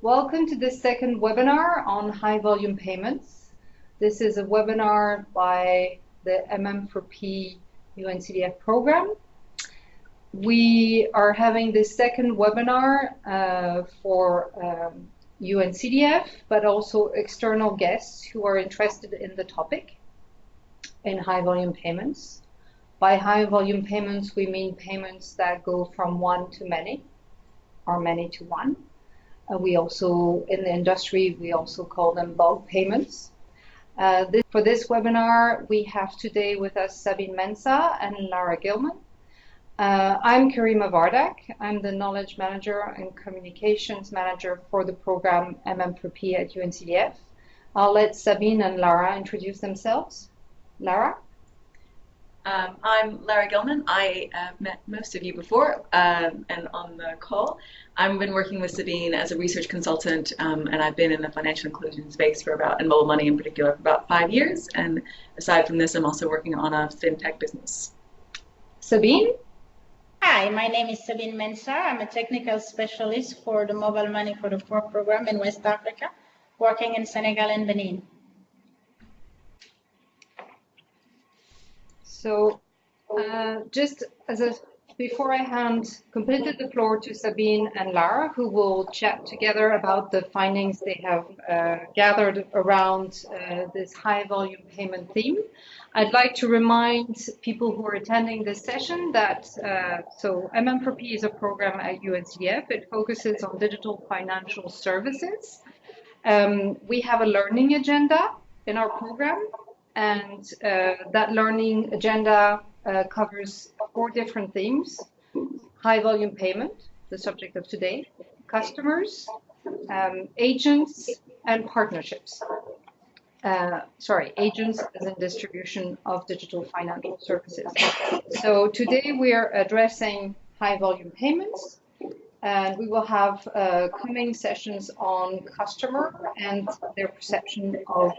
Welcome to this second webinar on high volume payments. This is a webinar by the MM4P UNCDF program. We are having this second webinar for UNCDF, but also external guests who are interested in the topic in high volume payments. By high volume payments, we mean payments that go from one to many or many to one. We also, in the industry, we also call them bulk payments. For this webinar, we have today with us Sabine Mensah and Lara Gilman. I'm Karima Vardak. I'm the Knowledge Manager and Communications Manager for the program MM4P at UNCDF. I'll let Sabine and Lara introduce themselves. Lara? I'm Lara Gilman. I met most of you before and on the call. I've been working with Sabine as a research consultant, and I've been in the financial inclusion space and mobile money in particular, for about 5 years. And aside from this, I'm also working on a fintech business. Sabine? Hi, my name is Sabine Mensah. I'm a technical specialist for the mobile money for the poor program in West Africa, working in Senegal and Benin. So just before I hand completely the floor to Sabine and Lara, who will chat together about the findings they have gathered around this high volume payment theme, I'd like to remind people who are attending this session that so MM4P is a program at UNCDF. It focuses on digital financial services. We have a learning agenda in our program. And that learning agenda covers 4 different themes: high volume payment, the subject of today, customers, agents, and partnerships. Agents as in distribution of digital financial services. So today we are addressing high volume payments, and we will have coming sessions on customer and their perception of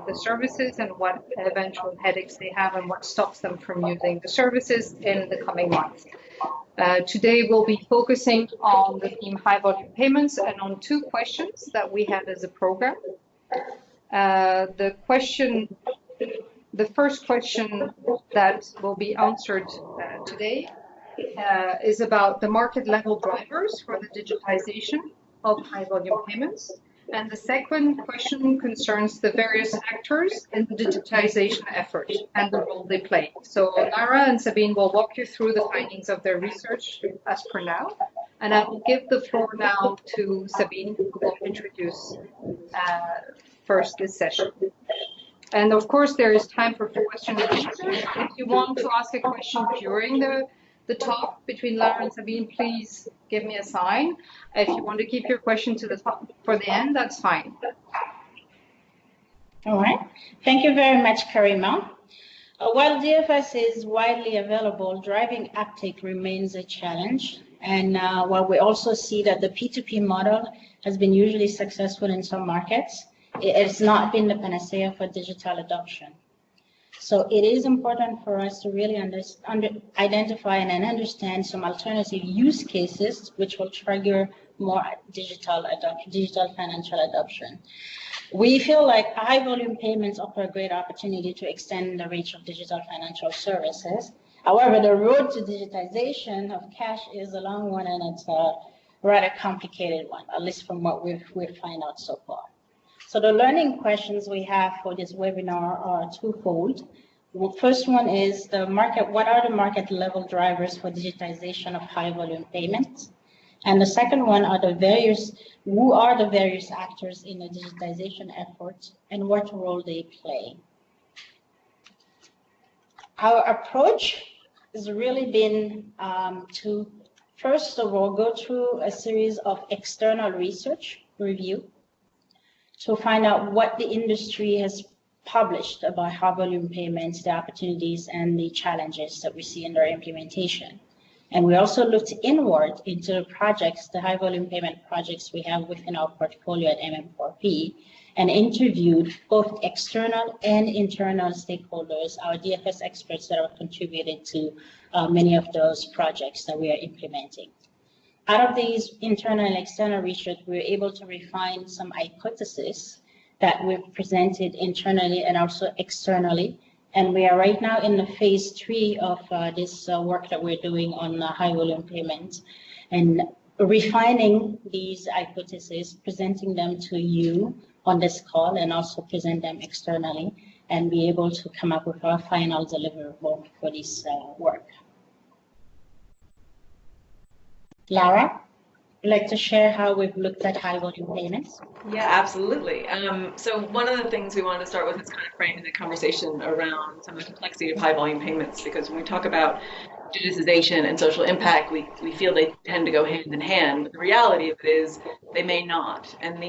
the services and what eventual headaches they have and what stops them from using the services in the coming months. Today we'll be focusing on the theme high volume payments and on 2 questions that we had as a program. The first question that will be answered today is about the market level drivers for the digitization of high volume payments. And the second question concerns the various actors in the digitization effort and the role they play. So Lara and Sabine will walk you through the findings of their research as per now. And I will give the floor now to Sabine, who will introduce first this session. And of course, there is time for question and answers. If you want to ask a question during the talk between Lara and Sabine, please give me a sign. If you want to keep your question to the top for the end, that's fine. All right. Thank you very much, Karima. While DFS is widely available, driving uptake remains a challenge. And while we also see that the P2P model has been usually successful in some markets, it has not been the panacea for digital adoption. So it is important for us to really identify and understand some alternative use cases which will trigger more digital financial adoption. We feel like high volume payments offer a great opportunity to extend the reach of digital financial services. However, the road to digitization of cash is a long one, and it's a rather complicated one, at least from what we've found out so far. So the learning questions we have for this webinar are twofold. The first one is what are the market level drivers for digitization of high volume payments? And the second one are who are the various actors in the digitization effort and what role they play? Our approach has really been to, first of all, go through a series of external research review to find out what the industry has published about high volume payments, the opportunities and the challenges that we see in their implementation. And we also looked inward into the projects, the high volume payment projects we have within our portfolio at MM4P, and interviewed both external and internal stakeholders, our DFS experts that are contributed to many of those projects that we are implementing. Out of these internal and external research, we were able to refine some hypotheses that we've presented internally and also externally. And we are right now in the phase 3 of this work that we're doing on high volume payments, and refining these hypotheses, presenting them to you on this call, and also present them externally, and be able to come up with our final deliverable for this work. Lara, would you like to share how we've looked at high volume payments? Yeah, absolutely. So one of the things we wanted to start with is kind of framing the conversation around some of the complexity of high volume payments, because when we talk about digitization and social impact, we feel they tend to go hand in hand, but the reality of it is they may not. And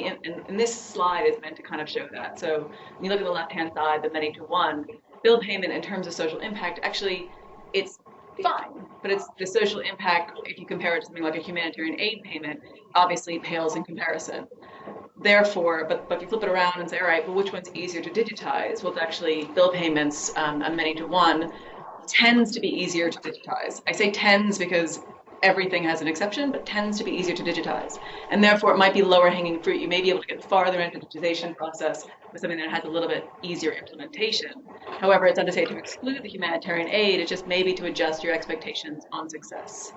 this slide is meant to kind of show that. So when you look at the left-hand side, the many to one, bill payment in terms of social impact, actually it's fine, but it's the social impact, if you compare it to something like a humanitarian aid payment, obviously pales in comparison. Therefore, but if you flip it around and say, all right, well, which one's easier to digitize? Well, it's actually bill payments, a many to one, tends to be easier to digitize. I say tends because everything has an exception, but tends to be easier to digitize. And therefore, it might be lower hanging fruit. You may be able to get farther into the digitization process with something that has a little bit easier implementation. However, it's not to say to exclude the humanitarian aid, it's just maybe to adjust your expectations on success.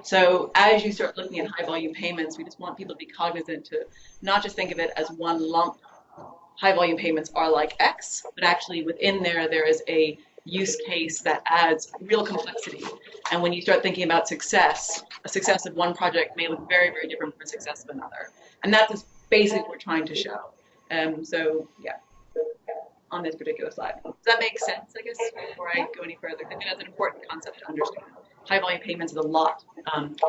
So as you start looking at high volume payments, we just want people to be cognizant to not just think of it as one lump. High volume payments are like X, but actually within there is a use case that adds real complexity. And when you start thinking about success, a success of one project may look very, very different from a success of another. And that's basically what we're trying to show. So yeah, on this particular slide. Does that make sense, I guess, before I go any further? I think that's an important concept to understand. High volume payments is a lot,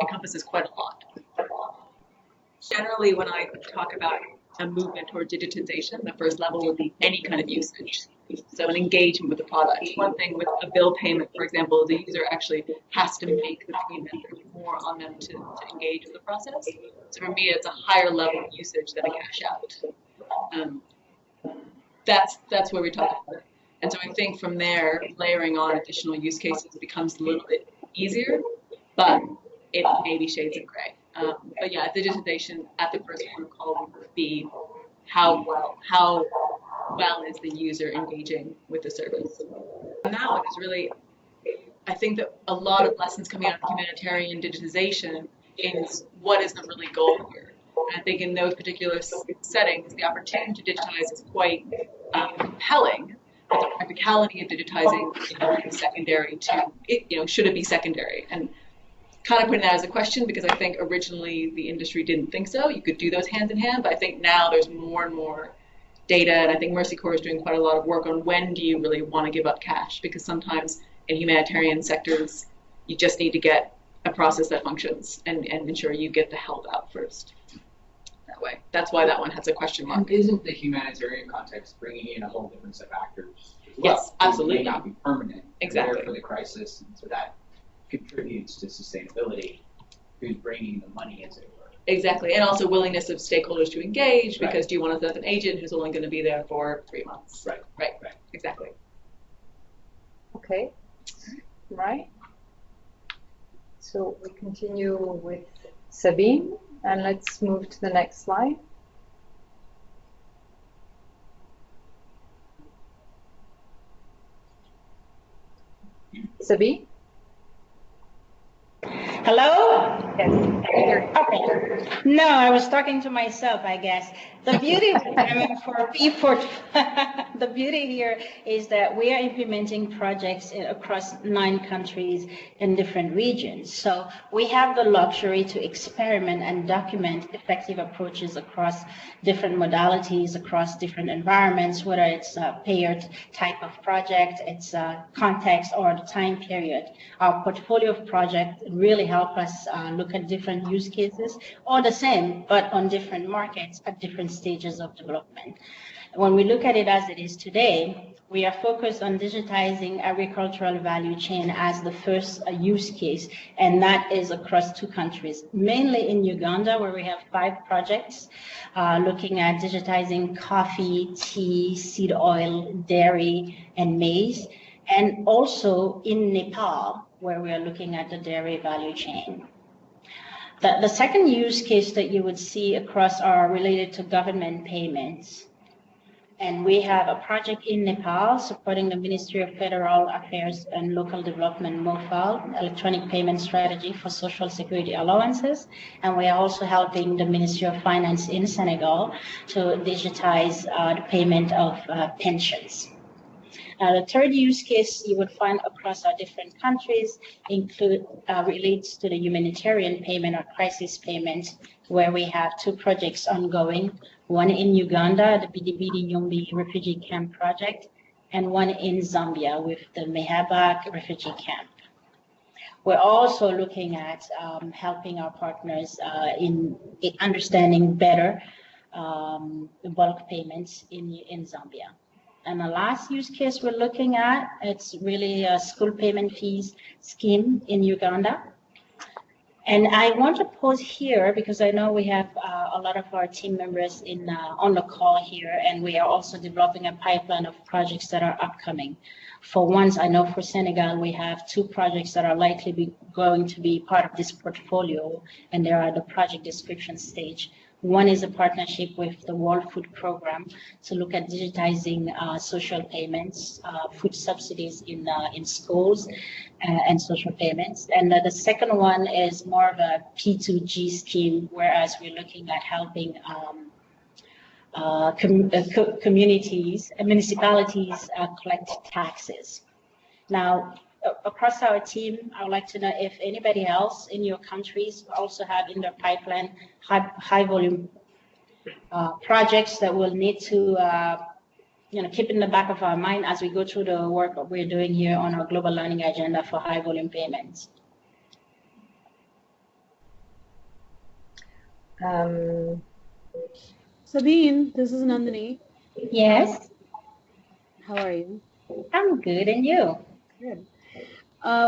encompasses quite a lot. Generally, when I talk about a movement toward digitization, the first level would be any kind of usage. So an engagement with the product. One thing with a bill payment, for example, the user actually has to make the payment. There's more on them to engage with the process. So for me, it's a higher level of usage than a cash out. That's where we talk about it. And so I think from there, layering on additional use cases becomes a little bit easier, but it may be shades of gray. But yeah, digitization at the first protocol would be how well is the user engaging with the service. And that one is really, I think that a lot of lessons coming out of humanitarian digitization is what is the really goal here. And I think in those particular settings, the opportunity to digitize is quite compelling. But the practicality of digitizing is secondary to it. Should it be secondary? And kind of putting that as a question, because I think originally the industry didn't think so. You could do those hand in hand, but I think now there's more and more data, and I think Mercy Corps is doing quite a lot of work on when do you really want to give up cash, because sometimes in humanitarian sectors, you just need to get a process that functions and ensure you get the help out first. That way. That's why that one has a question mark. And isn't the humanitarian context bringing in a whole different set of actors as well? Yes, absolutely. It may not be permanent. Exactly. There for the crisis, and so that contributes to sustainability. Who's bringing the money, as it were? Exactly, and also willingness of stakeholders to engage, because do you want to set up an agent who's only going to be there for 3 months? Right. Exactly. Okay, right. So we continue with Sabine, and let's move to the next slide. Sabine? Hello? Yes. Okay. No, I was talking to myself, I guess. The beauty for people, the beauty here is that we are implementing projects across 9 countries in different regions. So we have the luxury to experiment and document effective approaches across different modalities, across different environments, whether it's a payer type of project, it's a context, or the time period. Our portfolio of projects really help us look at different use cases, or the same, but on different markets at different stages of development. When we look at it as it is today, we are focused on digitizing agricultural value chain as the first use case, and that is across 2 countries, mainly in Uganda, where we have 5 projects looking at digitizing coffee, tea, seed oil, dairy, and maize, and also in Nepal, where we are looking at the dairy value chain. The second use case that you would see across are related to government payments. And we have a project in Nepal supporting the Ministry of Federal Affairs and Local Development, MOFAL, electronic payment strategy for social security allowances. And we are also helping the Ministry of Finance in Senegal to digitize the payment of pensions. The third use case you would find across our different countries relates to the humanitarian payment or crisis payment, where we have two projects ongoing, one in Uganda, the Bidibidi Nyumbi refugee camp project, and one in Zambia with the Meheba refugee camp. We're also looking at helping our partners in understanding better the bulk payments in Zambia. And the last use case we're looking at, it's really a school payment fees scheme in Uganda. And I want to pause here because I know we have a lot of our team members on the call here, and we are also developing a pipeline of projects that are upcoming. For once, I know for Senegal, we have two projects that are likely going to be part of this portfolio, and they are at the project description stage. One is a partnership with the World Food Program to look at digitizing social payments, food subsidies in schools, and social payments. And the second one is more of a P2G scheme, whereas we're looking at helping communities and municipalities collect taxes. Now, across our team, I would like to know if anybody else in your countries also have in their pipeline high volume projects that will need to keep in the back of our mind as we go through the work that we're doing here on our global learning agenda for high volume payments. Sabine, this is Nandini. Yes. How are you? I'm good, and you? Good.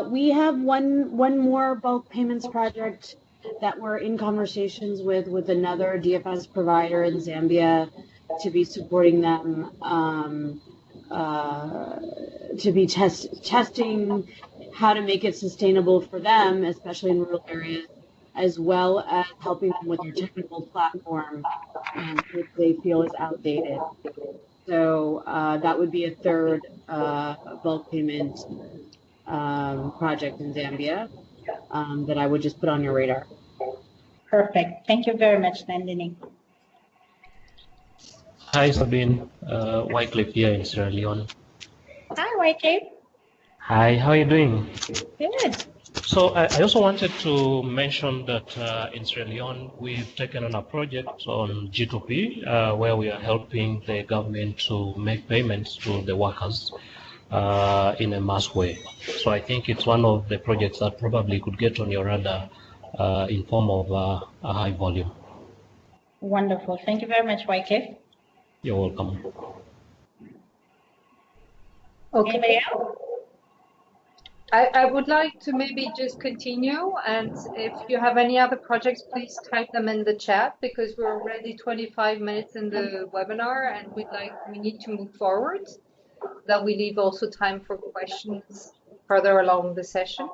We have one more bulk payments project that we're in conversations with another DFS provider in Zambia to be supporting them to be testing how to make it sustainable for them, especially in rural areas, as well as helping them with their technical platform, which they feel is outdated. So that would be a third bulk payment project in Zambia that I would just put on your radar. Perfect. Thank you very much, Nandini. Hi, Sabine. Wycliffe here in Sierra Leone. Hi, Wycliffe. Hi, how are you doing? Good. So I also wanted to mention that in Sierra Leone, we've taken on a project on G2P where we are helping the government to make payments to the workers in a mass way. So I think it's one of the projects that probably could get on your radar in form of a high volume. Wonderful. Thank you very much, Wycliffe. You're welcome. Okay. Anybody else? I would like to maybe just continue, and if you have any other projects, please type them in the chat because we're already 25 minutes in the webinar and we need to move forward. That we leave also time for questions further along the session.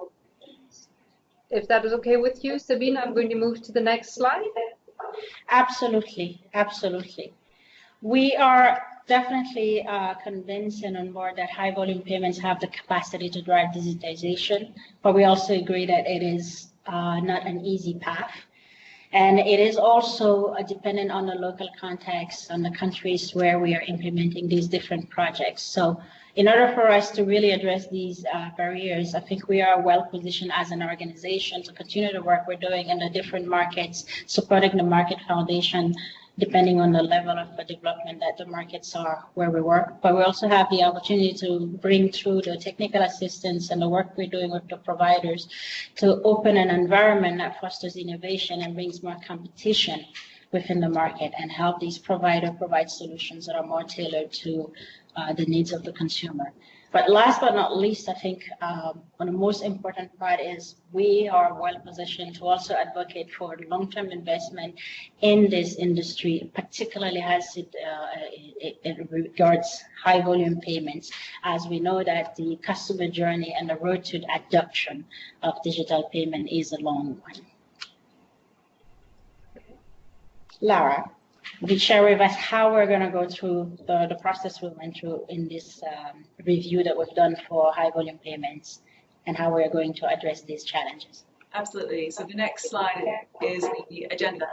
If that is okay with you, Sabine, I'm going to move to the next slide. Absolutely, absolutely. We are definitely convinced and on board that high volume payments have the capacity to drive digitization, but we also agree that it is not an easy path. And it is also dependent on the local context, on the countries where we are implementing these different projects. So in order for us to really address these barriers, I think we are well positioned as an organization to continue the work we're doing in the different markets, supporting the market foundation, depending on the level of development that the markets are where we work. But we also have the opportunity to bring through the technical assistance and the work we're doing with the providers to open an environment that fosters innovation and brings more competition within the market and help these providers provide solutions that are more tailored to the needs of the consumer. But last but not least, I think one of the most important part is we are well positioned to also advocate for long-term investment in this industry, particularly as it regards high volume payments, as we know that the customer journey and the road to adoption of digital payment is a long one. Lara, we share with us how we're going to go through the process we went through in this review that we've done for high volume payments and how we're going to address these challenges. Absolutely. So the next slide is the agenda.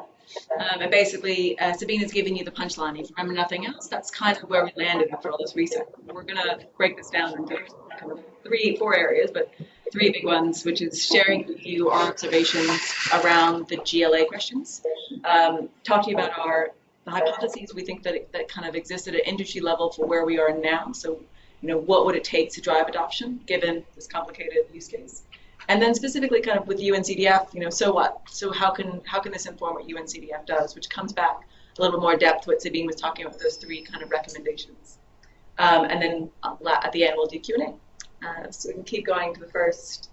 And basically, Sabine has given you the punchline. If you remember nothing else, that's kind of where we landed after all this research. We're going to break this down into kind of 4 areas, but 3 big ones, which is sharing with you our observations around the GLA questions, talk to you about the hypotheses we think that kind of exist at an industry level for where we are now. So, what would it take to drive adoption given this complicated use case? And then specifically kind of with UNCDF, so what? So how can this inform what UNCDF does, which comes back a little bit more depth what Sabine was talking about, those 3 kind of recommendations. And then at the end we'll do Q&A. So we can keep going to the first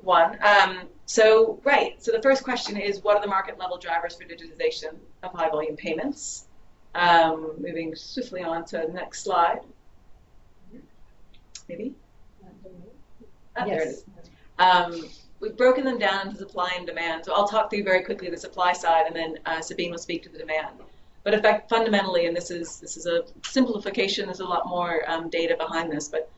one. So the first question is, what are the market level drivers for digitization of high volume payments? Moving swiftly on to the next slide. Maybe? Yes. There it is. We've broken them down into supply and demand. So I'll talk through very quickly the supply side, and then Sabine will speak to the demand. But fundamentally, and this is a simplification, there's a lot more data behind this, but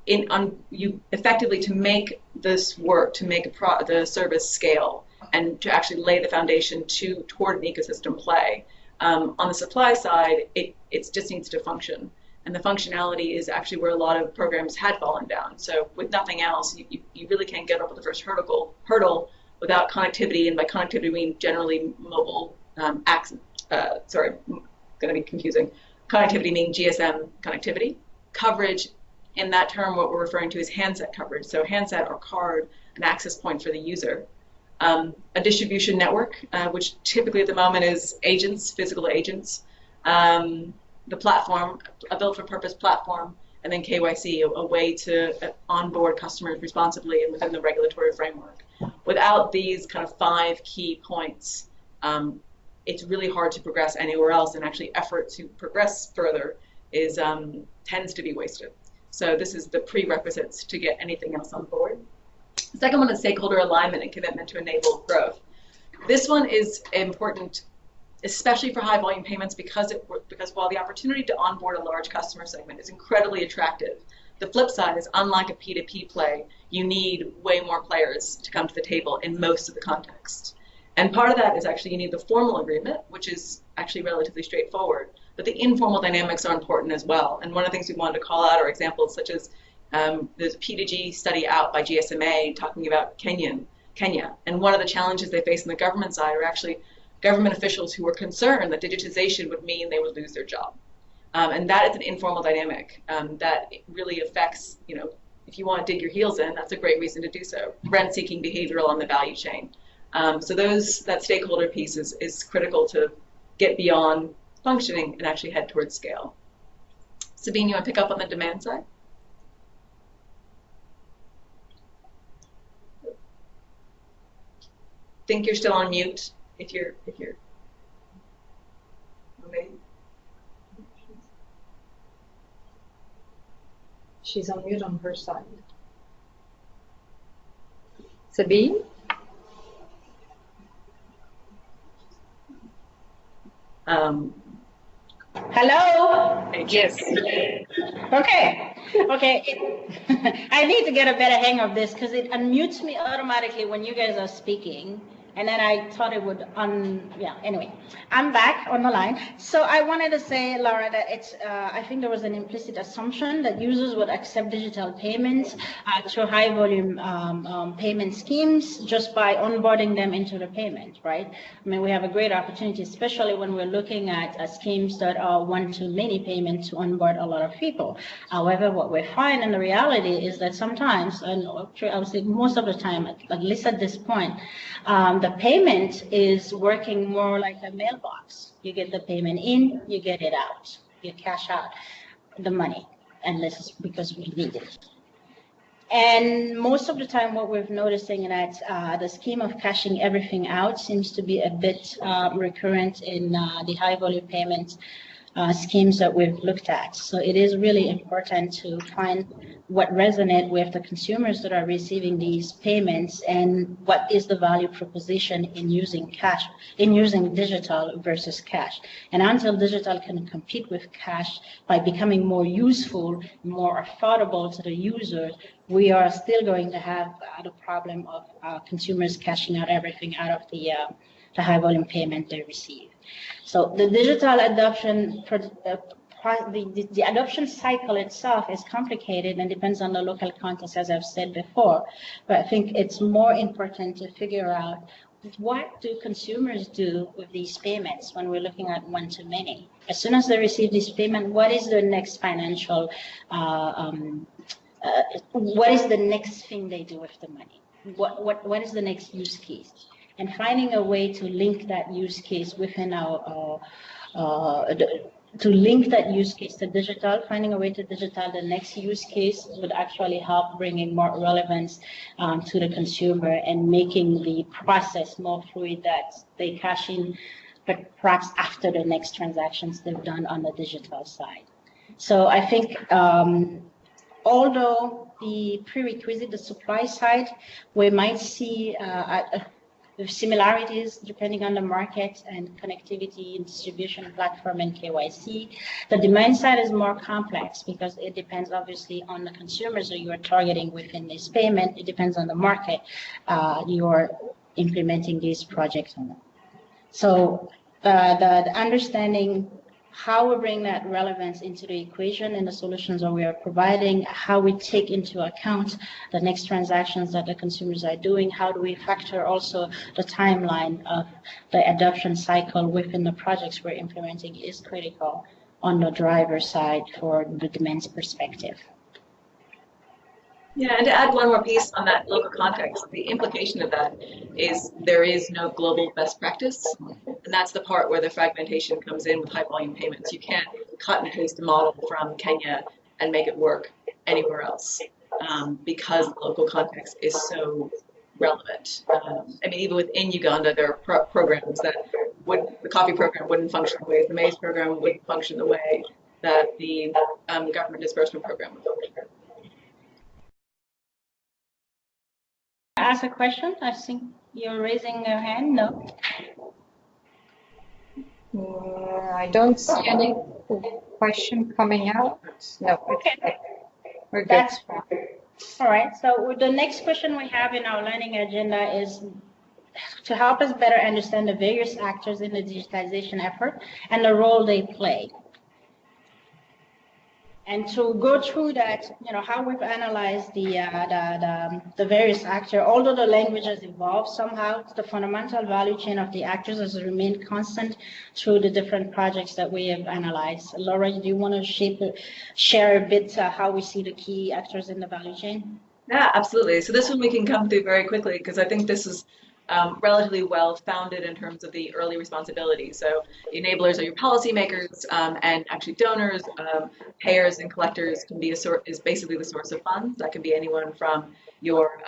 you effectively, to make this work, to make the service scale, and to actually lay the foundation toward an ecosystem play, on the supply side, it just needs to function. And the functionality is actually where a lot of programs had fallen down. So with nothing else, you really can't get over the first hurdle without connectivity. And by connectivity, I mean generally mobile access. Sorry, going to be confusing. Connectivity meaning GSM connectivity. Coverage, in that term, what we're referring to is handset coverage. So handset or card, an access point for the user. A distribution network, which typically at the moment is agents, physical agents. The platform, a built-for-purpose platform, and then KYC, a way to onboard customers responsibly and within the regulatory framework. Without these kind of 5 key points, it's really hard to progress anywhere else, and actually effort to progress further tends to be wasted. So this is the prerequisites to get anything else on board. The second one is stakeholder alignment and commitment to enable growth. This one is important, especially for high volume payments, because while the opportunity to onboard a large customer segment is incredibly attractive, the flip side is, unlike a P2P play, you need way more players to come to the table in most of the context. And part of that is actually you need the formal agreement, which is actually relatively straightforward, but the informal dynamics are important as well. And one of the things we wanted to call out are examples such as there's a P2G study out by GSMA talking about Kenya. And one of the challenges they face on the government side are actually government officials who were concerned that digitization would mean they would lose their job. And that is an informal dynamic that really affects, if you want to dig your heels in, that's a great reason to do so. Rent-seeking behavior along the value chain. So that stakeholder piece is critical to get beyond functioning and actually head towards scale. Sabine, you want to pick up on the demand side? Think you're still on mute. If you're okay. She's on mute on her side. Sabine? Hello? Yes. Okay. I need to get a better hang of this because it unmutes me automatically when you guys are speaking. And then I thought it would anyway, I'm back on the line. So I wanted to say, Lara, that I think there was an implicit assumption that users would accept digital payments through high volume payment schemes just by onboarding them into the payment, right? I mean, we have a great opportunity, especially when we're looking at schemes that are one-to-many payments to onboard a lot of people. However, what we find in the reality is that sometimes, and I would say most of the time, at least at this point, the payment is working more like a mailbox. You get the payment in, you get it out. You cash out the money, and this is because we need it. And most of the time what we're noticing that the scheme of cashing everything out seems to be a bit recurrent in the high volume payments. schemes that we've looked at. So it is really important to find what resonates with the consumers that are receiving these payments and what is the value proposition in using cash, in using digital versus cash. And until digital can compete with cash by becoming more useful, more affordable to the user, we are still going to have the problem of consumers cashing out everything out of the high volume payment they receive. So the digital adoption, the adoption cycle itself is complicated and depends on the local context, as I've said before. But I think it's more important to figure out what do consumers do with these payments when we're looking at one-to-many. As soon as they receive this payment, what is the next financial, what is the next thing they do with the money? What is the next use case? And finding a way to link that use case within our, to link that use case to digital, finding a way to digital the next use case would actually help bringing more relevance to the consumer and making the process more fluid that they cash in, but perhaps after the next transactions they've done on the digital side. So I think although the prerequisite, the supply side, we might see similarities depending on the market and connectivity and distribution platform and KYC. The demand side is more complex because it depends obviously on the consumers that you are targeting within this payment. It depends on the market you're implementing these projects on. So the understanding how we bring that relevance into the equation and the solutions that we are providing, how we take into account the next transactions that the consumers are doing, how do we factor also the timeline of the adoption cycle within the projects we're implementing is critical on the driver side for the demands perspective. Yeah, and to add one more piece on that local context, the implication of that is there is no global best practice, and that's the part where the fragmentation comes in with high volume payments. You can't cut and paste a model from Kenya and make it work anywhere else because the local context is so relevant. I mean, even within Uganda, there are programs that the coffee program wouldn't function the way the maize program wouldn't function the way that the government disbursement program would function. Ask a question? I think you're raising your hand. No? I don't see any question coming out. No. Okay. We're good. That's fine. All right. So the next question we have in our learning agenda is to help us better understand the various actors in the digitization effort and the role they play. And to go through that, how we've analyzed the various actors, although the language has evolved, somehow the fundamental value chain of the actors has remained constant through the different projects that we have analyzed. Lara, do you want to share a bit how we see the key actors in the value chain? Yeah, absolutely. So this one we can come through very quickly because I think this is relatively well founded in terms of the early responsibility. So the enablers are your policymakers and actually donors, payers and collectors can be is basically the source of funds. That can be anyone from your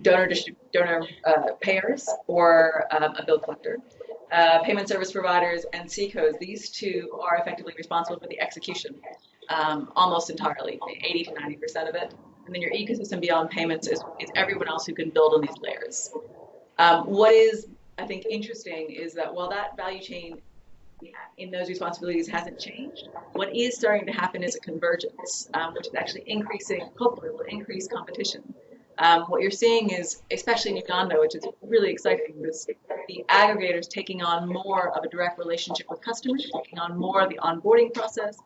donor payers or a bill collector. Payment service providers and CCOs, these two are effectively responsible for the execution almost entirely, 80 to 90% of it. And then your ecosystem beyond payments is everyone else who can build on these layers. What is, I think, interesting is that while that value chain in those responsibilities hasn't changed, what is starting to happen is a convergence, which is actually increasing, hopefully will increase competition. What you're seeing is, especially in Uganda, which is really exciting, is the aggregators taking on more of a direct relationship with customers, taking on more of the onboarding process,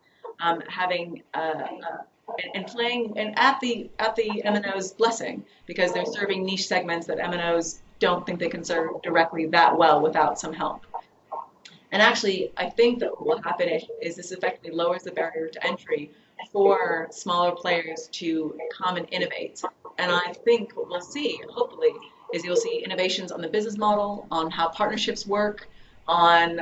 having and playing and at the MNO's blessing, because they're serving niche segments that MNOs don't think they can serve directly that well without some help. And actually, I think that what will happen is this effectively lowers the barrier to entry for smaller players to come and innovate. And I think what we'll see, hopefully, is you'll see innovations on the business model, on how partnerships work, on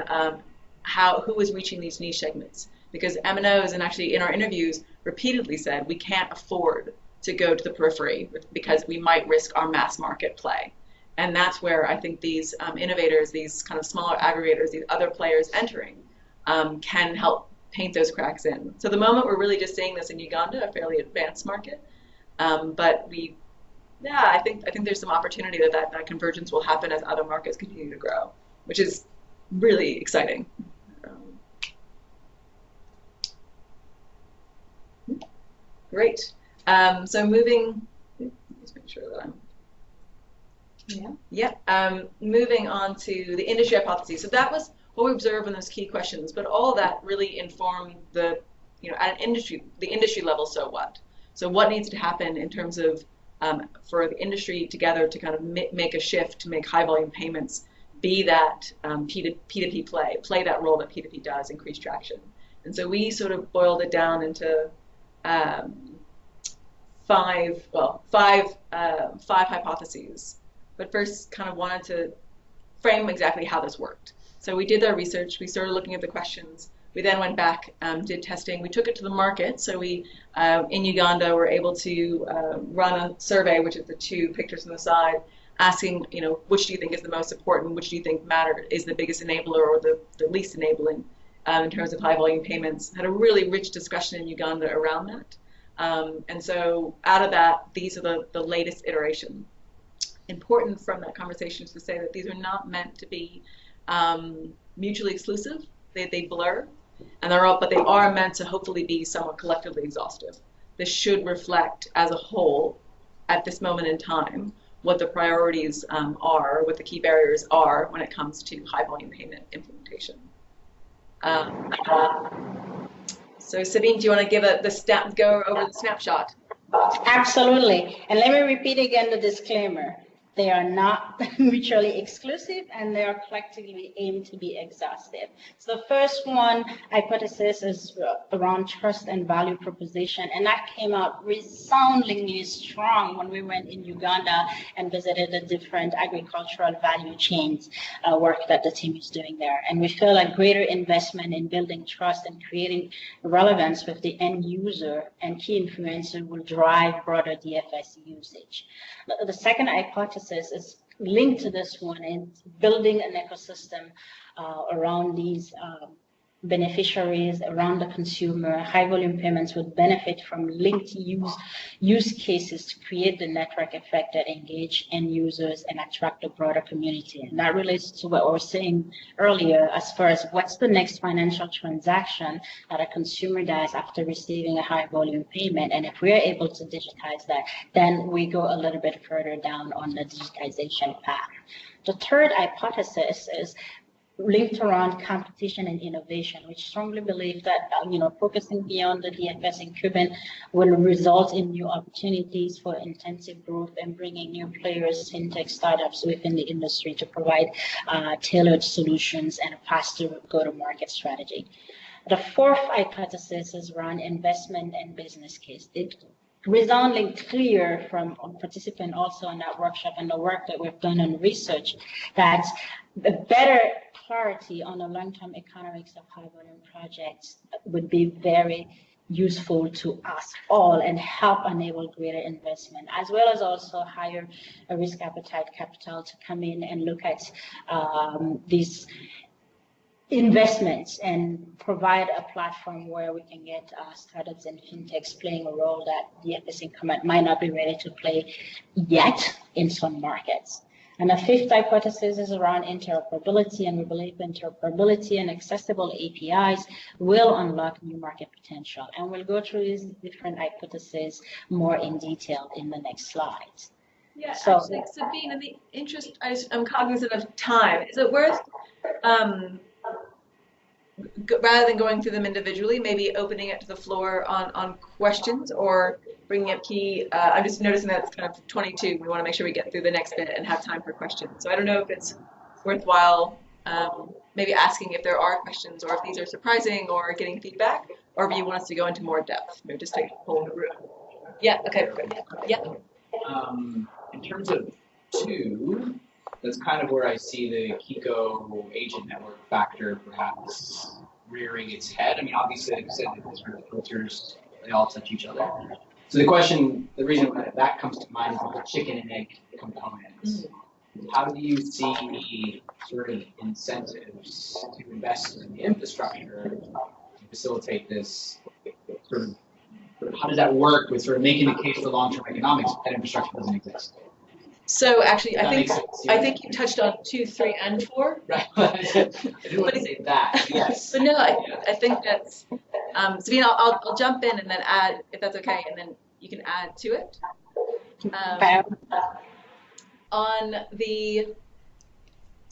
who is reaching these niche segments. Because MNOs, and actually in our interviews, repeatedly said we can't afford to go to the periphery because we might risk our mass market play. And that's where I think these innovators, these kind of smaller aggregators, these other players entering can help paint those cracks in. So at the moment, we're really just seeing this in Uganda, a fairly advanced market. But I think there's some opportunity that convergence will happen as other markets continue to grow, which is really exciting. Great. So moving, just make sure that I'm. Moving on to the industry hypotheses. So that was what we observed in those key questions, but all of that really informed the, at the industry level, so what? So what needs to happen in terms of for the industry together to kind of make a shift to make high volume payments be that P2P play that role that P2P does, increase traction. And so we sort of boiled it down into five hypotheses. But first kind of wanted to frame exactly how this worked. So we did our research, we started looking at the questions, we then went back, did testing, we took it to the market, so we, in Uganda, were able to run a survey, which is the two pictures on the side, asking, which do you think is the most important, which do you think is the biggest enabler or the least enabling in terms of high volume payments. Had a really rich discussion in Uganda around that. And so out of that, these are the latest iteration. Important from that conversation is to say that these are not meant to be mutually exclusive. They blur, and but they are meant to hopefully be somewhat collectively exhaustive. This should reflect as a whole, at this moment in time, what the priorities are, what the key barriers are when it comes to high volume payment implementation. So Sabine, do you want to give go over the snapshot? Absolutely. And let me repeat again the disclaimer. They are not mutually exclusive, and they are collectively aimed to be exhaustive. So the first one, hypothesis, is around trust and value proposition, and that came out resoundingly strong when we went in Uganda and visited the different agricultural value chains work that the team is doing there. And we feel like greater investment in building trust and creating relevance with the end user and key influencer will drive broader DFS usage. The second hypothesis is linked to this one, in building an ecosystem around these beneficiaries, around the consumer. High volume payments would benefit from linked use cases to create the network effect that engage end users and attract a broader community. And that relates to what we were saying earlier as far as what's the next financial transaction that a consumer does after receiving a high volume payment. And if we're able to digitize that, then we go a little bit further down on the digitization path. The third hypothesis is linked around competition and innovation. We strongly believe that focusing beyond the DFS incumbent will result in new opportunities for intensive growth and bringing new players, fintech startups within the industry to provide tailored solutions and a faster go-to-market strategy. The fourth hypothesis is around investment and business case. It resounding clear from participants also in that workshop and the work that we've done on research that the better clarity on the long-term economics of high-volume projects would be very useful to us all and help enable greater investment, as well as also higher risk appetite capital to come in and look at these investments and provide a platform where we can get startups and fintechs playing a role that the DFS incumbent might not be ready to play yet in some markets. And the fifth hypothesis is around interoperability, and we believe interoperability and accessible APIs will unlock new market potential. And we'll go through these different hypotheses more in detail in the next slides. Yeah, so, actually, Sabine, in the interest, I'm cognizant of time. Is it worth, rather than going through them individually, maybe opening it to the floor on questions or bringing up key, I'm just noticing that it's kind of 22. We want to make sure we get through the next bit and have time for questions. So I don't know if it's worthwhile maybe asking if there are questions or if these are surprising or getting feedback, or if you want us to go into more depth. Maybe just take a poll in the room. Yeah, okay, good. Yeah. In terms of 2, that's kind of where I see the Kiko agent network factor perhaps rearing its head. I mean, obviously, like you said, the different filters, they all touch each other. So the question, the reason why that comes to mind is the chicken and egg component. how do you see sort of incentives to invest in the infrastructure to facilitate this sort of how does that work with sort of making the case for long-term economics if that infrastructure doesn't exist? So actually, That I makes think sense, yeah. I think you touched on 2, 3, and 4. Right. I didn't want to say that. Yes. But no, I think that's Sabine. I'll jump in and then add if that's okay, and then you can add to it. On the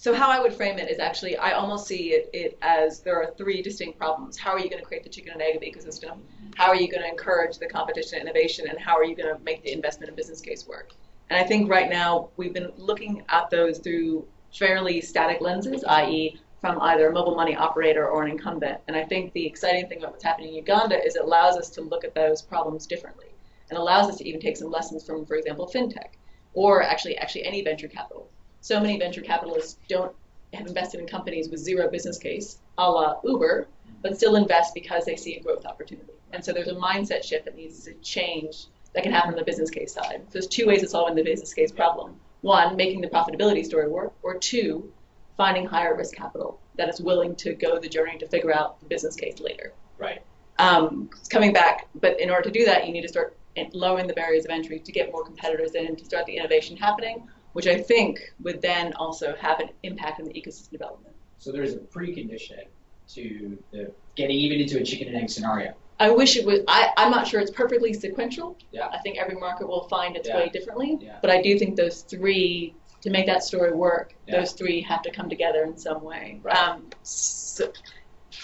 So how I would frame it is actually, I almost see it as there are 3 distinct problems. How are you going to create the chicken and egg of the ecosystem? How are you going to encourage the competition and innovation? And how are you going to make the investment and business case work? And I think right now we've been looking at those through fairly static lenses, i.e. from either a mobile money operator or an incumbent. And I think the exciting thing about what's happening in Uganda is it allows us to look at those problems differently and allows us to even take some lessons from, for example, fintech or actually any venture capital. So many venture capitalists have invested in companies with 0 business case, a la Uber, but still invest because they see a growth opportunity. And so there's a mindset shift that needs to change that can happen on the business case side. So there's 2 ways of solving the business case problem. 1, making the profitability story work, or 2, finding higher risk capital that is willing to go the journey to figure out the business case later. Right. Coming back, but in order to do that, you need to start lowering the barriers of entry to get more competitors in, to start the innovation happening, which I think would then also have an impact on the ecosystem development. So there's a precondition to the getting even into a chicken and egg scenario. I wish it was. I'm not sure it's perfectly sequential. Yeah. I think every market will find its way differently. Yeah. But I do think those 3, to make that story work, those 3 have to come together in some way. Right.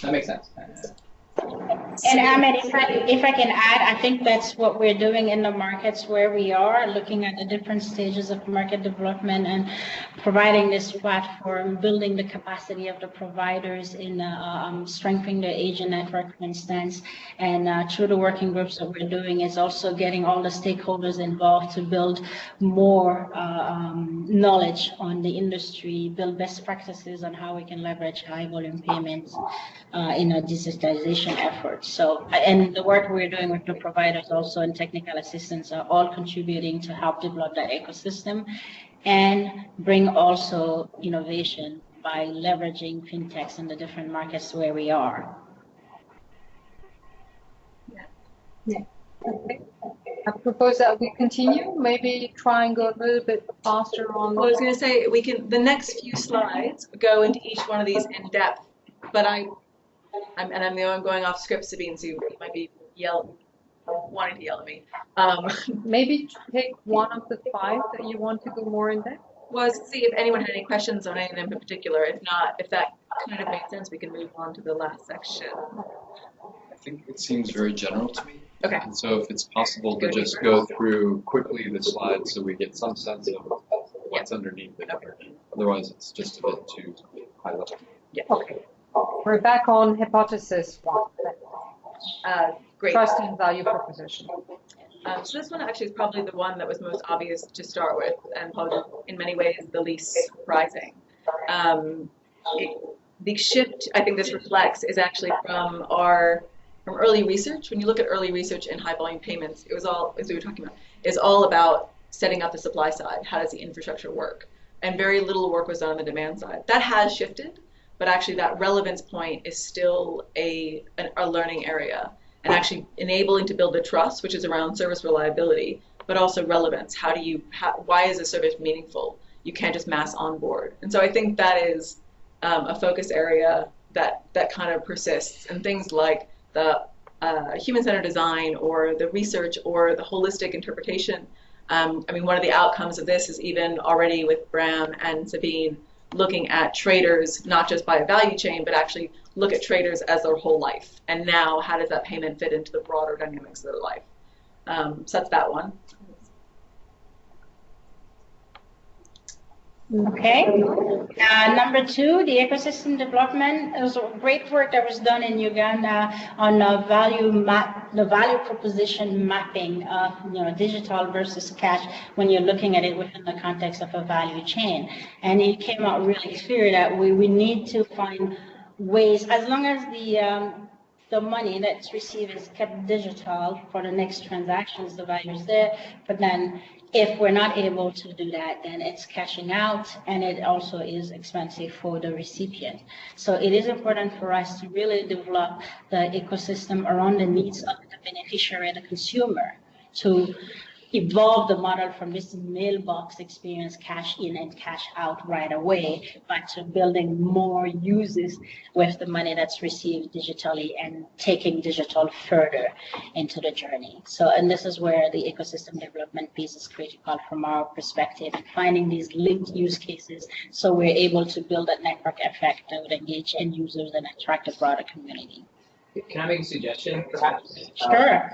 That makes sense. And Ahmed, if I can add, I think that's what we're doing in the markets where we are, looking at the different stages of market development and providing this platform, building the capacity of the providers in strengthening the agent network, for instance. And through the working groups that we're doing is also getting all the stakeholders involved to build more knowledge on the industry, build best practices on how we can leverage high volume payments in a digitization effort. So, and the work we're doing with the providers also and technical assistance are all contributing to help develop that ecosystem and bring also innovation by leveraging fintechs in the different markets where we are. Yeah. Okay. I propose that we continue, maybe try and go a little bit faster on. Well, I was going to say, the next few slides go into each one of these in depth, but I'm the one going off script, Sabine, so you might be wanting to yell at me. Maybe take one of the 5 that you want to go more in depth. Well, let's see if anyone had any questions on any of them in particular. If not, if that kind of makes sense, we can move on to the last section. I think it seems very general to me. Okay. And so if it's possible to just go through quickly the slides so we get some sense of what's underneath it. Okay. Otherwise, it's just a bit too high level. Yeah. Okay. We're back on hypothesis 1. Great. Trust and value proposition. So this one actually is probably the one that was most obvious to start with, and probably in many ways the least surprising. The shift I think this reflects is actually from early research. When you look at early research in high volume payments, it was all, as we were talking about, is all about setting up the supply side. How does the infrastructure work? And very little work was done on the demand side. That has shifted, but actually that relevance point is still a learning area, and actually enabling to build the trust, which is around service reliability, but also relevance. Why is a service meaningful? You can't just mass onboard. And so I think that is a focus area that kind of persists, and things like the human-centered design or the research or the holistic interpretation. I mean, one of the outcomes of this is even already with Bram and Sabine looking at traders, not just by a value chain, but actually look at traders as their whole life. And now how does that payment fit into the broader dynamics of their life? So that's that one. Okay. Number 2, the ecosystem development. It was great work that was done in Uganda on the value proposition mapping of digital versus cash when you're looking at it within the context of a value chain. And it came out really clear that we need to find ways, as long as the money that's received is kept digital for the next transactions, the value is there, but then if we're not able to do that, then it's cashing out, and it also is expensive for the recipient. So it is important for us to really develop the ecosystem around the needs of the beneficiary, the consumer, to evolve the model from this mailbox experience, cash in and cash out right away, but to building more uses with the money that's received digitally and taking digital further into the journey. So, and this is where the ecosystem development piece is critical from our perspective, finding these linked use cases so we're able to build that network effect that would engage end users and attract a broader community. Can I make a suggestion, perhaps? Sure,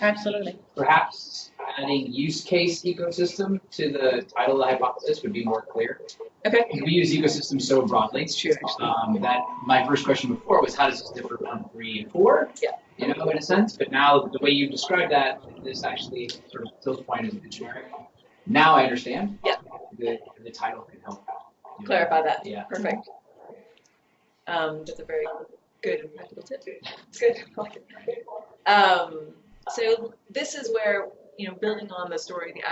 absolutely. Perhaps adding use case ecosystem to the title of the hypothesis would be more clear. Okay. We use ecosystem so broadly. It's true, actually. That my first question before was, how does this differ from 3 and 4? Yeah. You know, in a sense. But now the way you've described that, this actually sort of Phil's point is generic. Now I understand. Yeah. The title can help Clarify that. Yeah. Perfect. That's a very good and practical tip. It's good. I like it. So this is where, you know, building on the story of the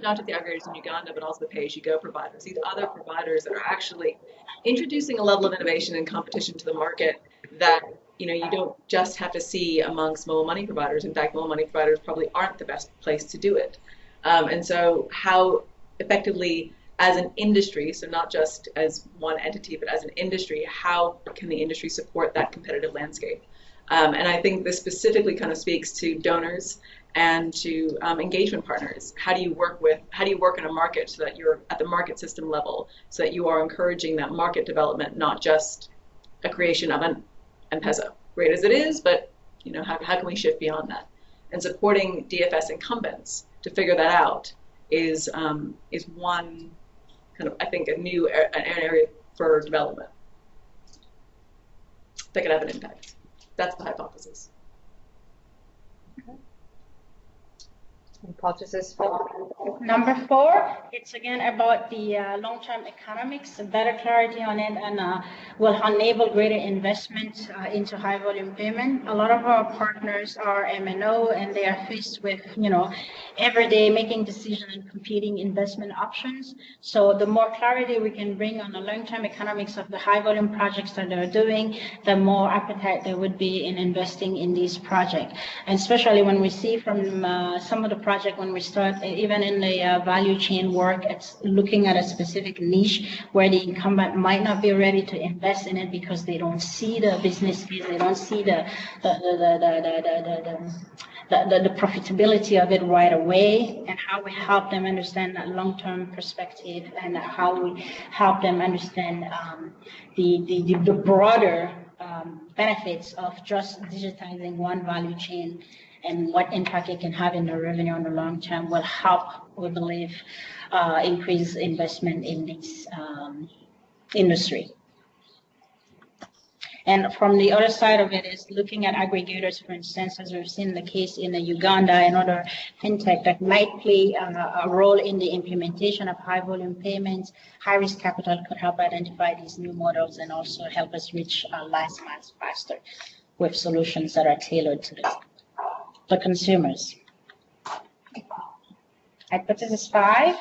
not just the aggregators in Uganda, but also the pay-as-you-go providers, these other providers that are actually introducing a level of innovation and competition to the market that, you know, you don't just have to see amongst mobile money providers. In fact, mobile money providers probably aren't the best place to do it. And so how effectively, as an industry, so not just as one entity, but as an industry, how can the industry support that competitive landscape? And I think this specifically kind of speaks to donors and to engagement partners. How do you work in a market so that you're at the market system level, so that you are encouraging that market development, not just a creation of an M-Pesa, great as it is, but you know, how can we shift beyond that? And supporting DFS incumbents to figure that out is one kind of, I think, an area for development that could have an impact. That's the hypothesis. Okay. Hypothesis 4. Number 4, it's again about the long-term economics, better clarity on it, and will enable greater investment into high-volume payment. A lot of our partners are MNO, and they are faced with, you know, every day making decisions and competing investment options. So the more clarity we can bring on the long-term economics of the high-volume projects that they're doing, the more appetite there would be in investing in these projects. And especially when we see from some of the project when we start, even in the value chain work, it's looking at a specific niche where the incumbent might not be ready to invest in it because they don't see the business case, they don't see the profitability of it right away, and how we help them understand that long-term perspective, and how we help them understand the broader benefits of just digitizing one value chain and what impact it can have in the revenue on the long term will help, we believe, increase investment in this industry. And from the other side of it is looking at aggregators, for instance, as we've seen the case in the Uganda and other fintech that might play a role in the implementation of high volume payments. High risk capital could help identify these new models and also help us reach last miles faster with solutions that are tailored to the consumers. Hypothesis 5,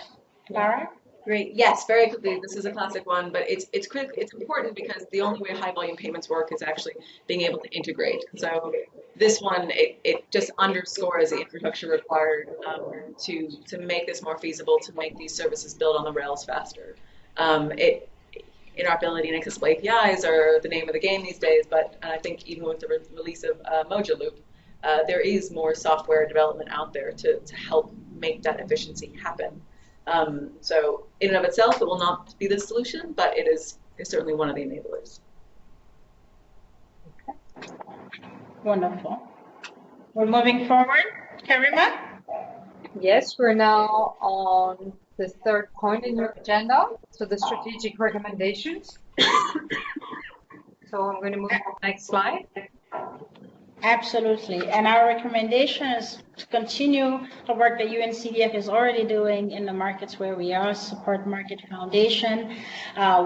Lara? Great. Yes, very quickly. This is a classic one, but it's critical. It's important because the only way high volume payments work is actually being able to integrate. So this one, it just underscores the infrastructure required to make this more feasible, to make these services build on the rails faster. Interoperability and accessible APIs are the name of the game these days, but I think even with the release of Moja Loop, there is more software development out there to help make that efficiency happen. So in and of itself, it will not be the solution, but it's certainly one of the enablers. Okay. Wonderful. We're moving forward. Karima? Yes, we're now on the third point in your agenda, so the strategic recommendations. So I'm going to move to the next slide. Absolutely. And our recommendation is to continue the work that UNCDF is already doing in the markets where we are, support Market Foundation,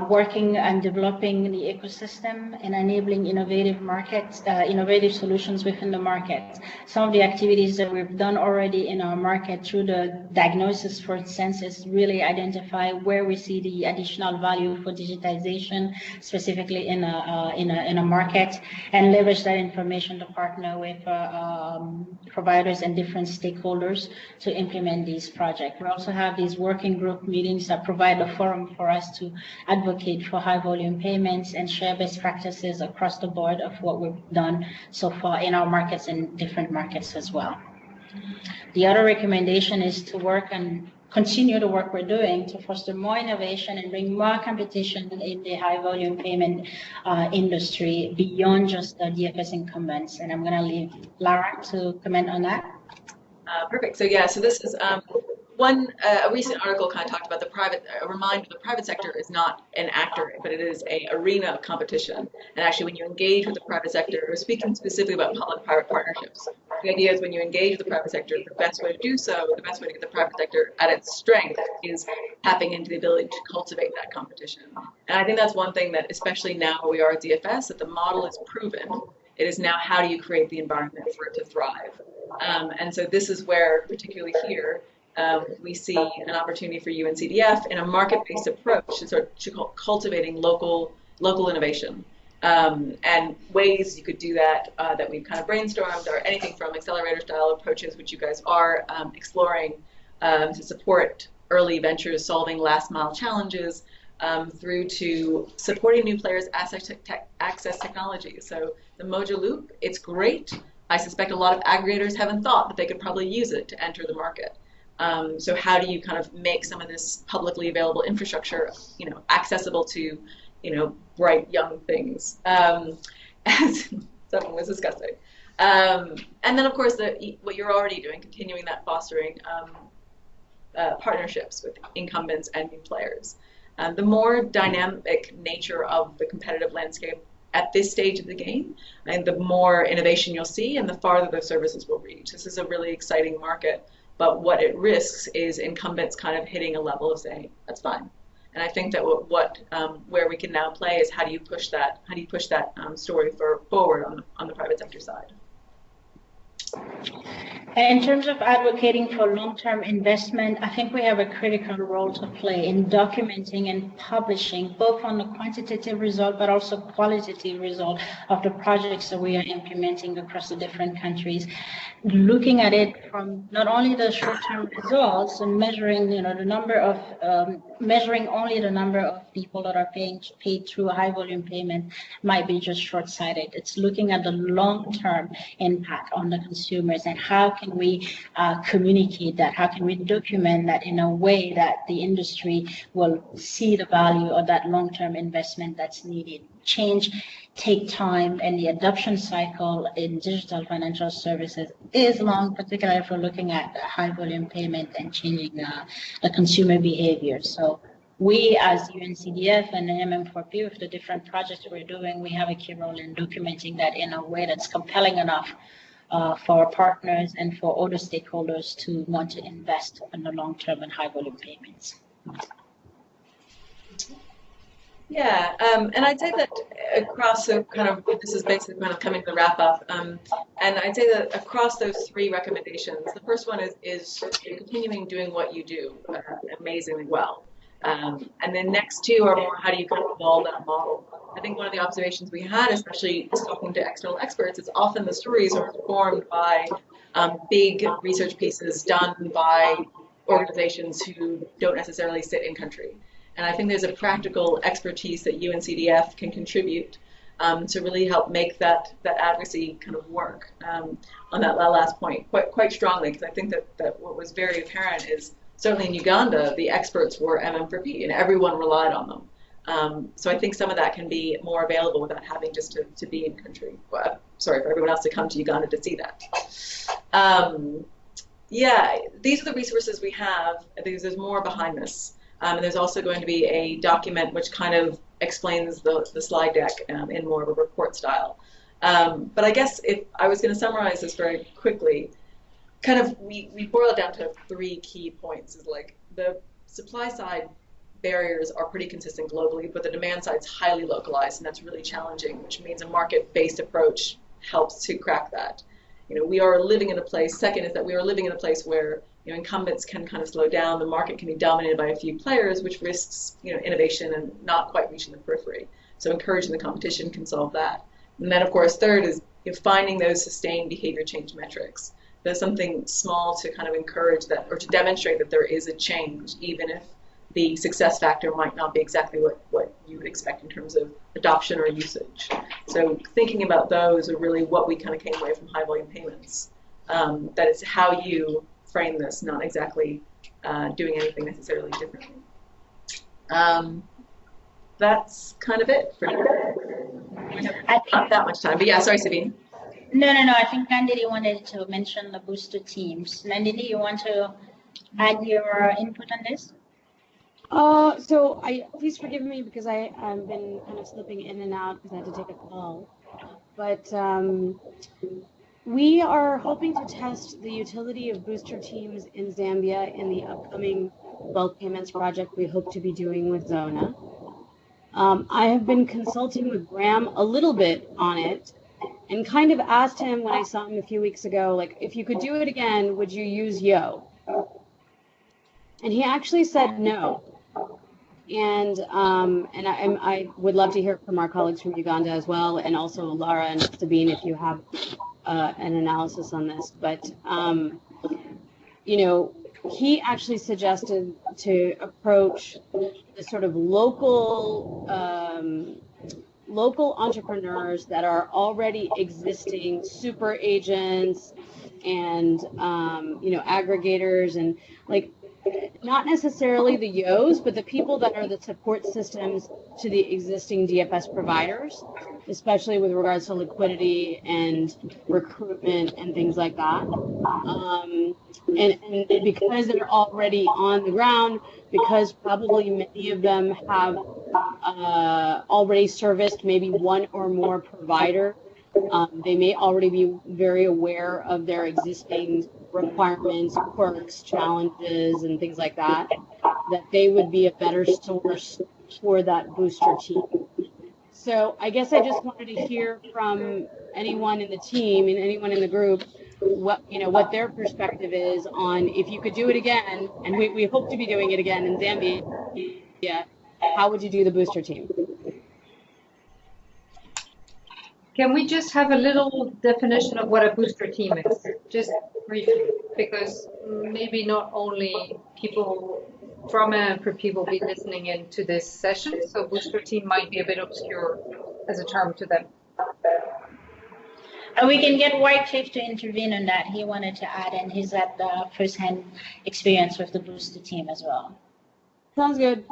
working and developing the ecosystem and enabling innovative markets, innovative solutions within the market. Some of the activities that we've done already in our market through the diagnosis, for instance, is really identify where we see the additional value for digitization, specifically in a market, and leverage that information to partner with providers and different stakeholders to implement these projects. We also have these working group meetings that provide a forum for us to advocate for high volume payments and share best practices across the board of what we've done so far in our markets and different markets as well. The other recommendation is to work and continue the work we're doing to foster more innovation and bring more competition in the high volume payment industry beyond just the DFS incumbents. And I'm going to leave Lara to comment on that. Perfect. So yeah, so this is a recent article kind of talked about a reminder the private sector is not an actor, but it is an arena of competition. And actually, when you engage with the private sector, we're speaking specifically about public-private partnerships. The idea is when you engage with the private sector, the best way to do so, the best way to get the private sector at its strength is tapping into the ability to cultivate that competition. And I think that's one thing that, especially now where we are at DFS, that the model is proven. It is now how do you create the environment for it to thrive. And so this is where, particularly here, we see an opportunity for UNCDF in a market-based approach to sort of cultivating local innovation. And ways you could do that that we've kind of brainstormed are anything from accelerator-style approaches, which you guys are exploring to support early ventures solving last-mile challenges, through to supporting new players' access technology. So the Mojo Loop, it's great. I suspect a lot of aggregators haven't thought that they could probably use it to enter the market. So how do you kind of make some of this publicly available infrastructure, accessible to, bright young things, as someone was discussing. And then, of course, what you're already doing, continuing that fostering partnerships with incumbents and new players. The more dynamic nature of the competitive landscape at this stage of the game, and the more innovation you'll see and the farther the services will reach. This is a really exciting market, but what it risks is incumbents kind of hitting a level of saying, that's fine. And I think that where we can now play is how do you push that story forward on the private sector side. In terms of advocating for long-term investment, I think we have a critical role to play in documenting and publishing both on the quantitative result but also qualitative result of the projects that we are implementing across the different countries. Looking at it from not only the short-term results and measuring, the number of measuring only the number of people that are paid through a high-volume payment might be just short-sighted. It's looking at the long-term impact on the consumers and how can we communicate that? How can we document that in a way that the industry will see the value of that long-term investment that's needed? Change take time, and the adoption cycle in digital financial services is long, particularly if we're looking at high volume payment and changing the consumer behavior. So we as UNCDF and MM4P, with the different projects we're doing, we have a key role in documenting that in a way that's compelling enough for our partners and for other stakeholders to want to invest in the long term and high volume payments. Yeah, and I'd say that across, so kind of, this is basically kind of coming to the wrap up, and I'd say that across those three recommendations, the first one is continuing doing what you do amazingly well. And then next two are more how do you kind of evolve that model. I think one of the observations we had, especially talking to external experts, is often the stories are informed by big research pieces done by organizations who don't necessarily sit in country. And I think there's a practical expertise that UNCDF can contribute to really help make that advocacy kind of work on that last point quite strongly, because I think that what was very apparent is certainly in Uganda, the experts were MM4P and everyone relied on them. So I think some of that can be more available without having just to be in country. Well, sorry, for everyone else to come to Uganda to see that. Yeah, these are the resources we have. There's more behind this. And there's also going to be a document which kind of explains the slide deck in more of a report style. But I guess if I was going to summarize this very quickly, kind of we boil it down to 3 key points. Is like the supply side barriers are pretty consistent globally, but the demand side is highly localized, and that's really challenging, which means a market-based approach helps to crack that. We are living in a place, second is that we are living in a place where incumbents can kind of slow down, the market can be dominated by a few players, which risks innovation and not quite reaching the periphery. So encouraging the competition can solve that. And then of course third is finding those sustained behavior change metrics. There's something small to kind of encourage that or to demonstrate that there is a change, even if the success factor might not be exactly what you would expect in terms of adoption or usage. So thinking about those are really what we kind of came away from high volume payments. That it's how you frame this, not exactly doing anything necessarily differently. That's kind of it for now. We have not that much time, but yeah, sorry, Sabine. No. I think Nandini wanted to mention the booster teams. Nandini, you want to add your input on this? So please forgive me because I've been kind of slipping in and out because I had to take a call. But we are hoping to test the utility of booster teams in Zambia in the upcoming bulk payments project we hope to be doing with Zona. I have been consulting with Graham a little bit on it and kind of asked him when I saw him a few weeks ago, like, if you could do it again, would you use Yo? And he actually said no. And I would love to hear from our colleagues from Uganda as well, and also Lara and Sabine if you have an analysis on this. But, he actually suggested to approach the sort of local entrepreneurs that are already existing super agents and, aggregators and like, not necessarily the YOs, but the people that are the support systems to the existing DFS providers, especially with regards to liquidity and recruitment and things like that. And because they're already on the ground, because probably many of them have already serviced maybe one or more provider, they may already be very aware of their existing requirements, quirks, challenges, and things like that, that they would be a better source for that booster team. So I guess I just wanted to hear from anyone in the team and anyone in the group what their perspective is on if you could do it again, and we hope to be doing it again in Zambia, how would you do the booster team? Can we just have a little definition of what a booster team is, just briefly, because maybe not only people from MMPP will be listening into this session, so booster team might be a bit obscure as a term to them. We can get Wycliffe to intervene on that. He wanted to add, and he's had the first-hand experience with the booster team as well. Sounds good.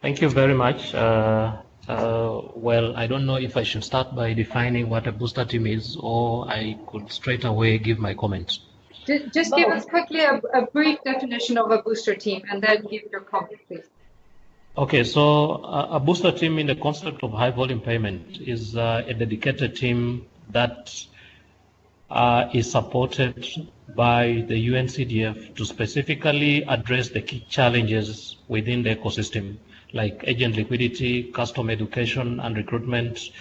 Thank you very much. Well, I don't know if I should start by defining what a booster team is, or I could straight away give my comments. Just give us quickly a brief definition of a booster team, and then give your comment, please. Okay, so a booster team in the concept of high volume payment is a dedicated team that is supported by the UNCDF to specifically address the key challenges within the ecosystem, like agent liquidity, customer education and recruitment,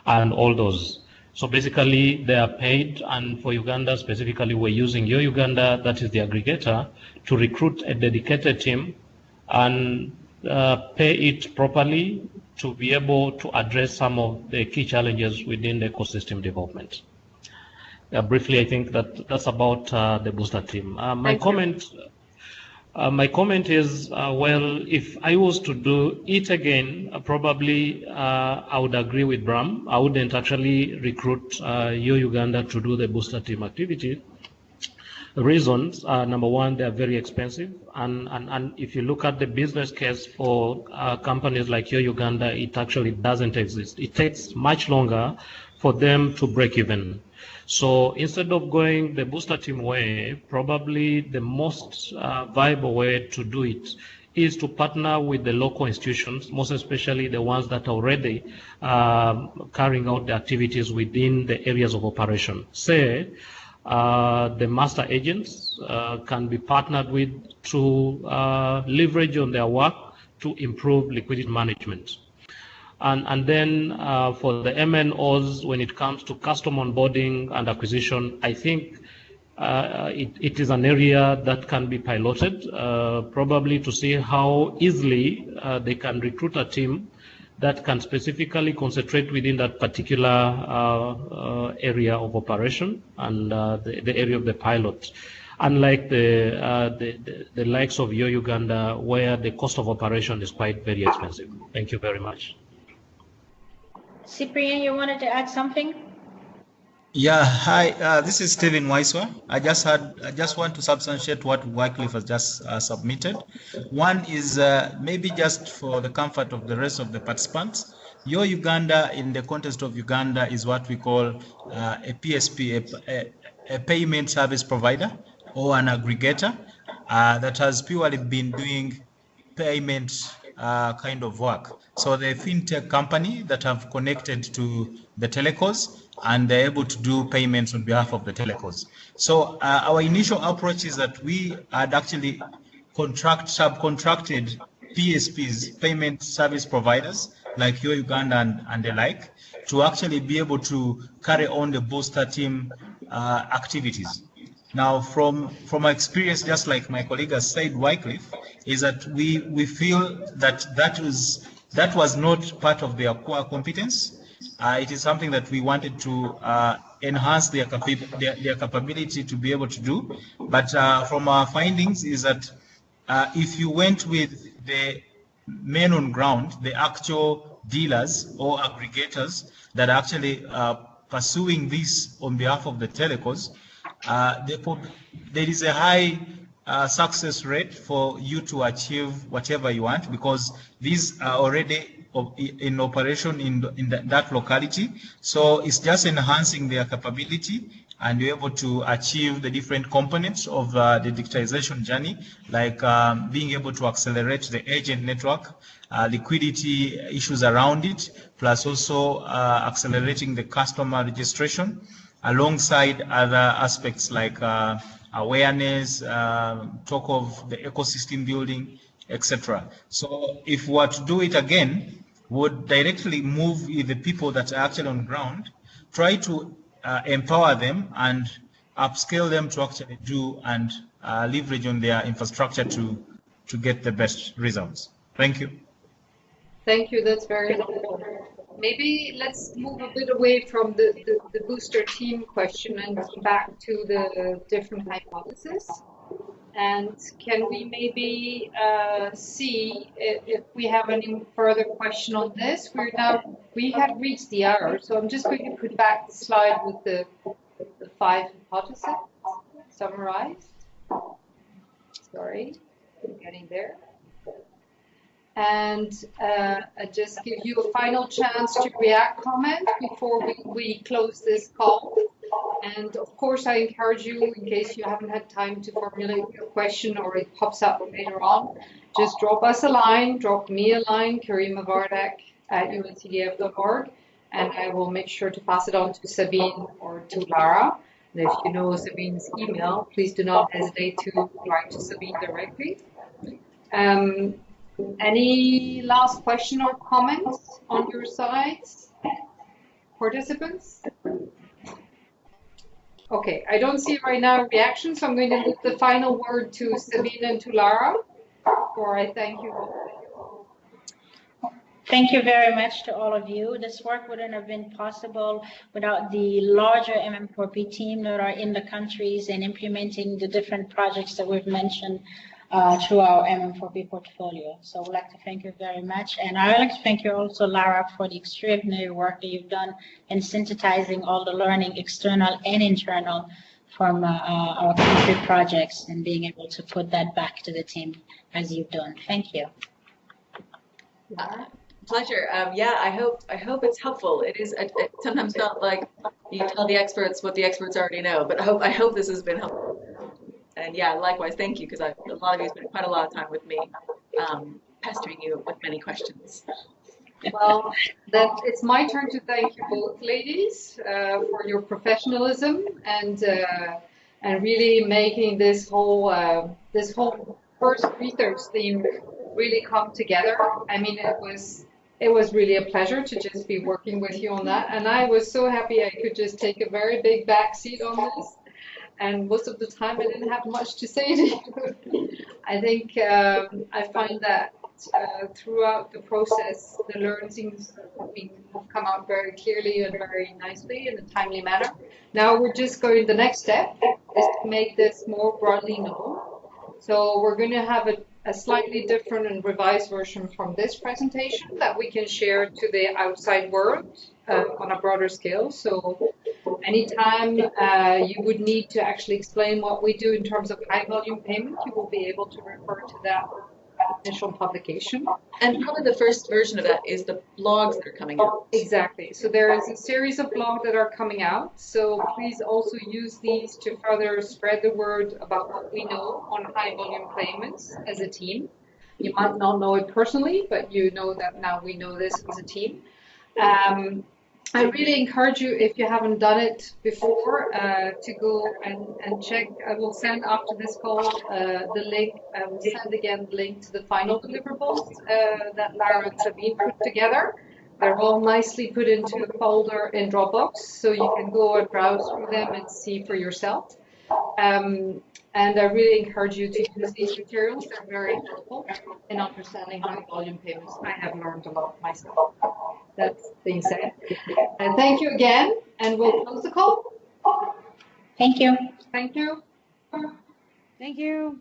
and all those. So basically they are paid, and for Uganda specifically, we're using Yo Uganda, that is the aggregator, to recruit a dedicated team and pay it properly to be able to address some of the key challenges within the ecosystem development. Briefly, I think that's about the booster team. My comment is, well, if I was to do it again, probably I would agree with Bram. I wouldn't actually recruit Yo Uganda to do the booster team activity. The reasons are, number one, they're very expensive. And if you look at the business case for companies like Yo Uganda, it actually doesn't exist. It takes much longer for them to break even. So instead of going the booster team way, probably the most viable way to do it is to partner with the local institutions, most especially the ones that are already carrying out the activities within the areas of operation. Say, the master agents can be partnered with to leverage on their work to improve liquidity management. And then for the MNOs, when it comes to custom onboarding and acquisition, I think it is an area that can be piloted, probably to see how easily they can recruit a team that can specifically concentrate within that particular area of operation and the area of the pilot. Unlike the likes of Uganda, where the cost of operation is quite very expensive. Thank you very much. Cyprian, you wanted to add something? Yeah, hi, this is Stephen Waiswa. I just want to substantiate what Wycliffe has just submitted. One is maybe just for the comfort of the rest of the participants, Your Uganda in the context of Uganda is what we call a PSP, a payment service provider or an aggregator that has purely been doing payment kind of work. So the fintech company that have connected to the telecos and they're able to do payments on behalf of the telecos. So our initial approach is that we had actually subcontracted PSPs, payment service providers, like Your Uganda and the like, to actually be able to carry on the booster team activities. Now, from my experience, just like my colleague has said, Wycliffe, is that we feel that that was not part of their core competence. It is something that we wanted to enhance their capability to be able to do. But from our findings is that if you went with the men on ground, the actual dealers or aggregators that are actually pursuing this on behalf of the telecos, there is a high success rate for you to achieve whatever you want, because these are already in operation in that locality. So it's just enhancing their capability and you're able to achieve the different components of the digitization journey, like being able to accelerate the agent network, liquidity issues around it, plus also accelerating the customer registration, alongside other aspects like awareness, talk of the ecosystem building, etc. So if we were to do it again, would directly move with the people that are actually on ground, try to empower them and upscale them to actually do and leverage on their infrastructure to get the best results. Thank you. Thank you, that's very helpful. Maybe let's move a bit away from the booster team question and back to the different hypotheses. And can we maybe see if we have any further question on this? We have reached the hour, so I'm just going to put back the slide with the 5 hypotheses summarized. Sorry, I'm getting there. And I just give you a final chance to react, comment before we close this call. And of course, I encourage you, in case you haven't had time to formulate your question or it pops up later on, just drop us a line, drop me a line, karima@uncdf.org, and I will make sure to pass it on to Sabine or to Lara. And if you know Sabine's email, please do not hesitate to write to Sabine directly. Any last question or comments on your sides, participants? Okay, I don't see right now a reaction, so I'm going to leave the final word to Sabine and to Lara, before I thank you all. Thank you very much to all of you. This work wouldn't have been possible without the larger MM4P team that are in the countries and implementing the different projects that we've mentioned through our MM4P portfolio. So I'd like to thank you very much. And I would like to thank you also, Lara, for the extraordinary work that you've done in synthesizing all the learning, external and internal, from our country projects and being able to put that back to the team as you've done. Thank you. Pleasure. Yeah, I hope it's helpful. It is. It sometimes felt like you tell the experts what the experts already know, but I hope this has been helpful. And yeah, likewise, thank you, because a lot of you spent quite a lot of time with me pestering you with many questions. Well, it's my turn to thank you both, ladies, for your professionalism and really making this whole first research theme really come together. I mean, it was really a pleasure to just be working with you on that, and I was so happy I could just take a very big back seat on this. And most of the time, I didn't have much to say to you. I think I find that throughout the process, the learnings have come out very clearly and very nicely in a timely manner. Now we're just going, the next step is to make this more broadly known. So we're going to have a slightly different and revised version from this presentation that we can share to the outside world on a broader scale. So anytime you would need to actually explain what we do in terms of high volume payment, you will be able to refer to that initial publication. And probably the first version of that is the blogs that are coming out. Exactly. So there is a series of blogs that are coming out. So please also use these to further spread the word about what we know on high volume payments as a team. You might not know it personally, but you know that now we know this as a team. I really encourage you, if you haven't done it before, to go and check. I will send after this call the link. I will send again the link to the final deliverables that Lara and Sabine put together. They're all nicely put into a folder in Dropbox, so you can go and browse through them and see for yourself. And I really encourage you to use these materials. They're very helpful in understanding high volume payments. I have learned a lot myself. That's being said. And thank you again, and we'll close the call. Thank you. Thank you. Thank you.